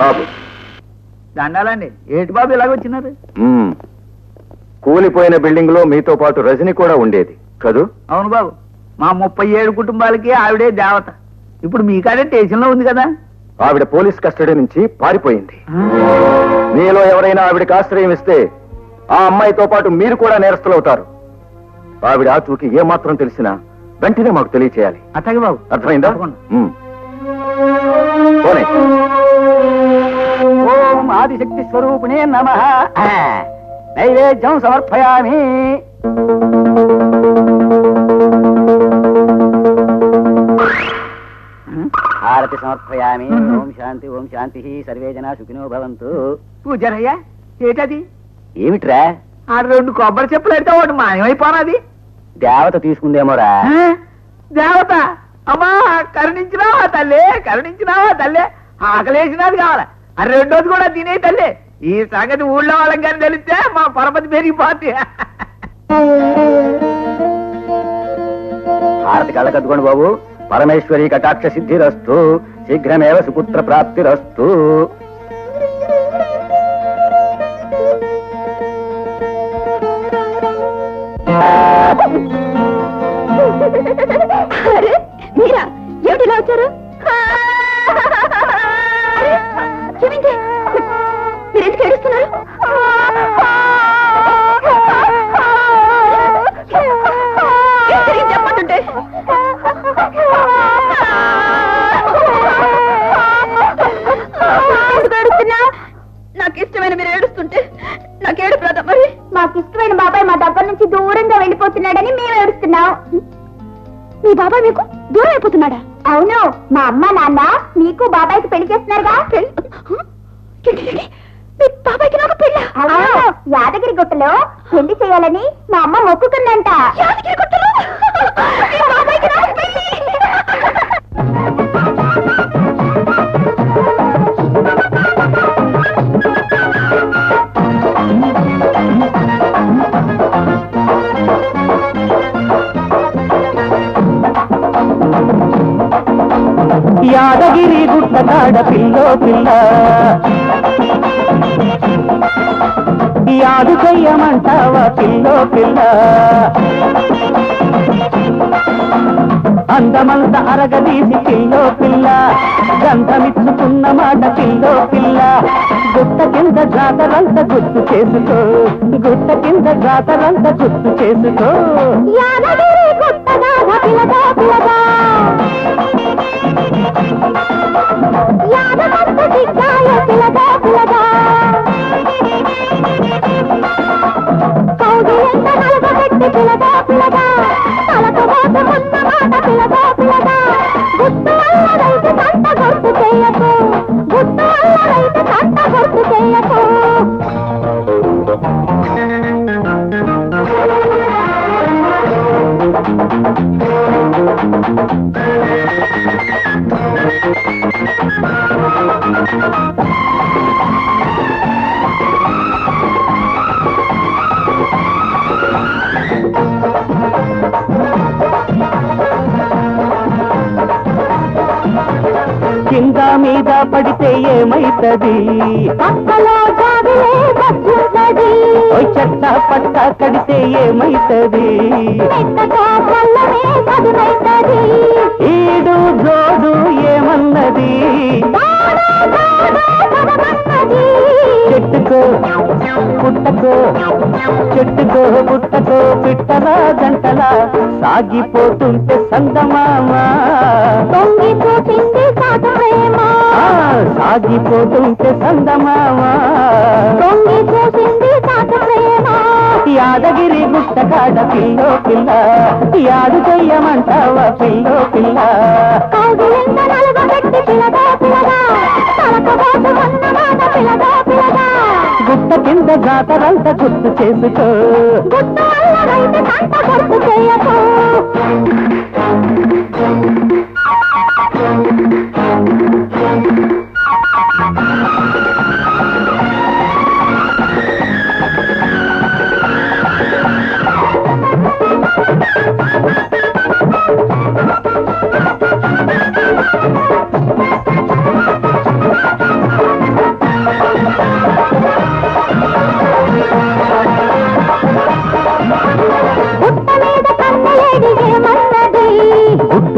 బాబు దండాలండి. ఏటి బాబు ఇలాగ వచ్చినారు? కూలిపోయిన బిల్డింగ్ లో మీతో పాటు రజని కూడా ఉండేది కదూ? అవును బాబు, మా 37 కుటుంబాలకి ఆవిడే దేవత. ఇప్పుడు మీకాడే స్టేషన్ లో ఉంది కదా. ఆవిడ పోలీస్ కస్టడీ నుంచి పారిపోయింది. మీలో ఎవరైనా ఆవిడకి ఆశ్రయం ఇస్తే ఆ అమ్మాయితో పాటు మీరు కూడా నేరస్తులవుతారు. ఆవిడ ఆచూకి ఏమాత్రం తెలిసినా వెంటనే మాకు తెలియచేయాలి. అట్లాగే బాబు. అర్థమైందా? ఓం ఆదిశక్తి స్వరూపిణే నమః. నైవేద్యం సమర్పయామి. హారతి సమర్పయామి. ఓం శాంతి సర్వే జనా సుఖినో భవంతు. పూజారయ్యా, ఏటది? ఏమిట్రా? ఆ 2 కొబ్బరి చెప్పులు అయితే ఒకటి మాయమైపోనాది. దేవత తీసుకుందేమోరా. దేవత? అమ్మా కరుణించినావా తల్లి, కరుణించినావా తల్లి. ఆకలేసినది కావాలా, ఆ 2వది కూడా తినే తల్లి. ఈ సంగతి ఊళ్ళో వాళ్ళకి కానీ తెలిస్తే మా పరపతి పెరిగిపోతే. హారతి కళ్ళ కట్టుకోండి బాబు. పరమేశ్వరి కటాక్ష సిద్ధిరస్తు, శీఘ్రమేవ సుపుత్ర ప్రాప్తిరస్తు. మీరా ఏమిటి ఇలా వచ్చారు? మీరెందుకు ఏడుస్తున్నారు? చెప్పంటుంటే నాకు ఇష్టమైన మీరు ఏడుస్తుంటే నాకేడు ప్రాంతం. మరి మాకు ఇష్టమైన బాబాయ్ మా దగ్గర నుంచి దూరంగా వెళ్ళిపోతున్నాడని మేము ఏడుస్తున్నాం. మీ బాబాయ్ మీకు దూరం అయిపోతున్నాడా? అవును, మా అమ్మ నాన్న నీకు బాబాయ్కి పెళ్లి చేస్తున్నారుగా. మీ బాబాయ్కి నాకు పెళ్ళ? యాదగిరి గుట్టలో పెళ్లి చేయాలని మా అమ్మ మొక్కుకుందంట. యాదగిరి గుట్టలో బాబాయ్కి నాకు పెళ్లి. యాదగిరి గుట్ట కాడ పిల్లో పిల్ల యాదు చెయ్యమంటావా పిల్లో పిల్ల. అందమంత అరగదీసి పిల్లో పిల్ల, గంధమిచ్చుకున్న మాట పిల్లో పిల్ల. గుట్ట కింద జాతరంత గుర్తు చేసుకో, గుట్ట కింద జాతరంత గుర్తు చేసుకో. యాదగిరి గుట్టగా పిల్లగా పిల్లగా యాదవంత దిగ్గాయ పిల్లగా పిల్లగా కౌగిలింత నలగబెట్టి పిల్లగా పిల్లగా తలకబోత మున్న మాట పిల్లగా పిల్లగా. గుట్టు అల్లరైతే కంట గుర్తు చేయకు, గుట్టు అల్లరైతే కంట గుర్తు చేయకు. కింద మీద పడితే ఏమైతది? పక్కలో జాబిలే బతుకుతది. చెత్త పట్ట కడితే ఏమైతది? మెత్తతో పల్లమే చదువైతది. ఈడు జోడు ఏమన్నది? చెట్టుకో పుట్టకో, చెట్టుకో పుట్టకో పిట్టలా జంటలా సాగిపోతుంటే సందమామా. తొంగి చూసింది సాగమేమా, సాగిపోతుంటే సందమామా. తొంగి చూసింది సాగమేమా. యాదగిరి గుట్ట కాడ పిల్లో పిల్ల, యాదు చెయ్యమంటావా పిల్లో పిల్ల. కౌగిలింత నలుగబెట్టి పిల్లగా పిల్లగా తలకబోతు ఉన్న మాట పిల్లగా పిల్లగా. గుట్ట కింద జాతరంతా గుర్తు చేసుకో, గుట్టు అల్లరైతే కంట గుర్తు చేయకు.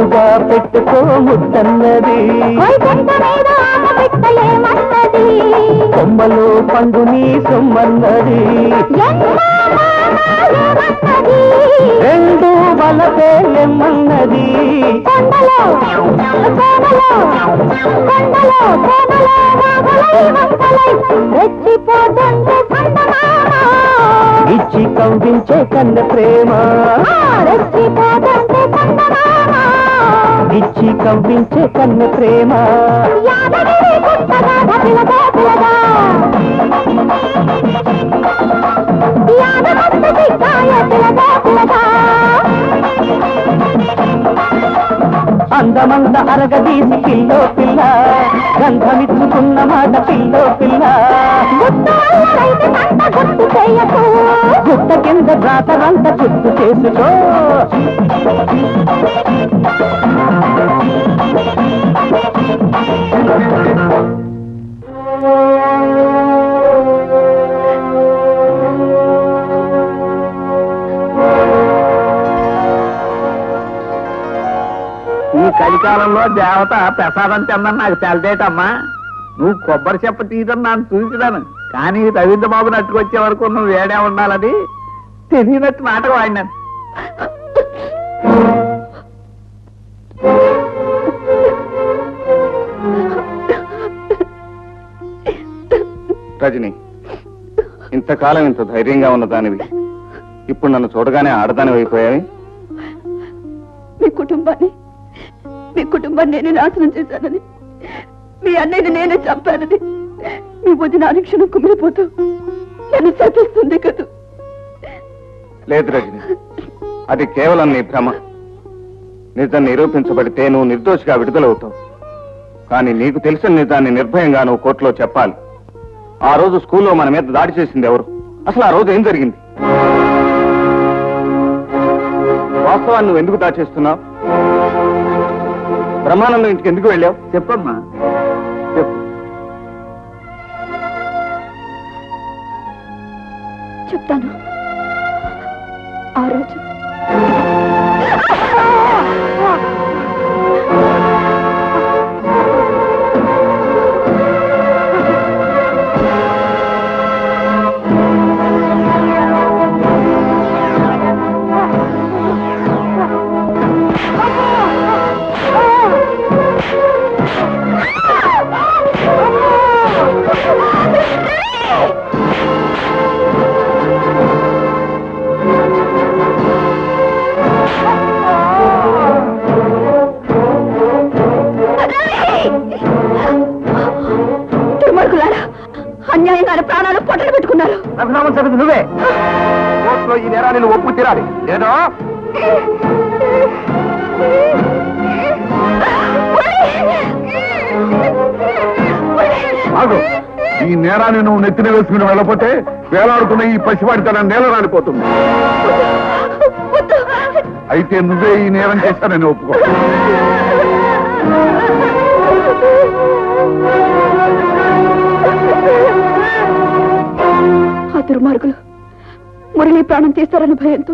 ముద్దుగా పెట్టుకో ముద్దన్నది కొమ్మలో పండు నీ సొమ్మన్నది రెండు బలపే లెమ్మన్నది ఇచ్చి కవ్వించే కన్న ప్రేమ ఇచ్చి కవ్వించే కన్న ప్రేమ అందమంద అరగదీసి పిల్లో పిల్ల గంధమిచ్చుకున్న మాట పిల్లో పిల్ల గుట్ట కింద జాతరంత చుట్టు చేసుకో ఈ కలికాలంలో దేవత ప్రసాదం తిందని నాకు తెలదేటమ్మా. నువ్వు కొబ్బరి చెప్ప తీయదని నన్ను చూసినాను, కానీ రవీంద్ర బాబు నట్టుకొచ్చే వరకు నువ్వు వేడే ఉండాలని తెలియనట్టు నాటకం ఆడినాను. రజని, ఇంతకాలం ఇంత ధైర్యంగా ఉన్న దానివి ఇప్పుడు నన్ను చూడగానే ఆడదాని అయిపోయావి. మీ కుటుంబాన్ని నేను నాశనం చేశానని, మీ అన్నయ్యని నేనే చంపానని మీ వదిన అనుక్షణం కుమిలిపోతూ నన్ను శపిస్తుంది కదా. లేదు రజని, అది కేవలం నీ భ్రమ. నిజం నిరూపించబడితే నువ్వు నిర్దోషిగా విడుదలవుతావు. కానీ నీకు తెలిసిన నిజాన్ని నిర్భయంగా నువ్వు కోర్టులో చెప్పాలి. ఆ రోజు స్కూల్లో మన మీద దాడి చేసింది ఎవరు? అసలు ఆ రోజు ఏం జరిగింది? వాస్తవాన్ని నువ్వు ఎందుకు దాచేస్తున్నావు? బ్రహ్మానందం ఇంటికి ఎందుకు వెళ్ళావు? చెప్పమ్మా, చెప్పు. చెప్తాను. ఆ రోజు అన్యాయంగా ప్రాణాలు పొట్టలు పెట్టుకున్నారు. అభినామం సరిది నువ్వే. కోర్టులో ఈ నేరాన్ని నువ్వు ఒప్పు తీరాలి. ఏదో ఆగు. ఈ నేరాన్ని నువ్వు నెత్తిన వేసుకుని వెళ్ళపోతే వేలాడుతున్న ఈ పసివాడితనం నేల రాలిపోతుంది. అయితే నువ్వే ఈ నేరం చేశానని ఒప్పుకో. ఆ దుర్మార్గులు మురళి ప్రాణం తీస్తారన్న భయంతో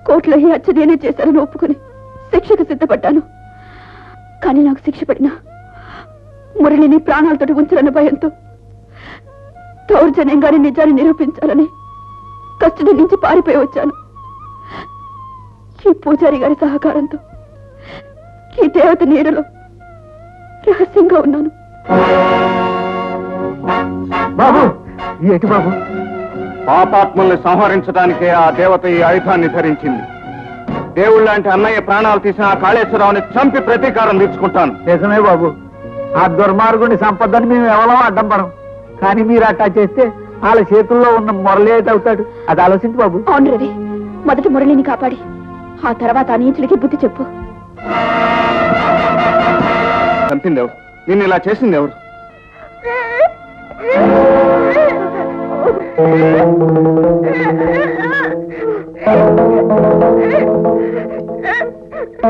కోర్టులో ఈ హత్య నేనే చేశారని ఒప్పుకుని శిక్షకు సిద్ధపడ్డాను. కానీ నాకు శిక్ష పడినా మురళిని ప్రాణాలతోటి ఉంచాలన్న భయంతో దౌర్జన్యంగానే నిజాన్ని నిరూపించాలని కస్టడీ నుంచి పారిపోయి వచ్చాను. ఈ పూజారి గారి సహకారంతో ఈ దేవత నీడలో రహస్యంగా ఉన్నాను. బాబు, ఏంటి బాబు? పాపాత్మల్ని సంహరించడానికే ఆ దేవత ఈ ఆయుధాన్ని ధరించింది. దేవుళ్ళంటి అన్నయ్య ప్రాణాలు తీసిన ఆ కాళేశ్వరరావుని చంపి ప్రతీకారం తీర్చుకుంటాను. నిజమే బాబు, ఆ దుర్మార్గుని సంపదని మేము ఎవరో అడ్డం పడం. కానీ మీరు అట్టా చేస్తే వాళ్ళ చేతుల్లో ఉన్న మురళి అయితే అవుతాడు. అది ఆలోచించు బాబు. అవును రవి, మొదటి మురళిని కాపాడి ఆ తర్వాత ఆ నీచులకి బుద్ధి చెప్పు. చంపింది ఎవరు? నిన్ను ఇలా చేసింది ఎవరు?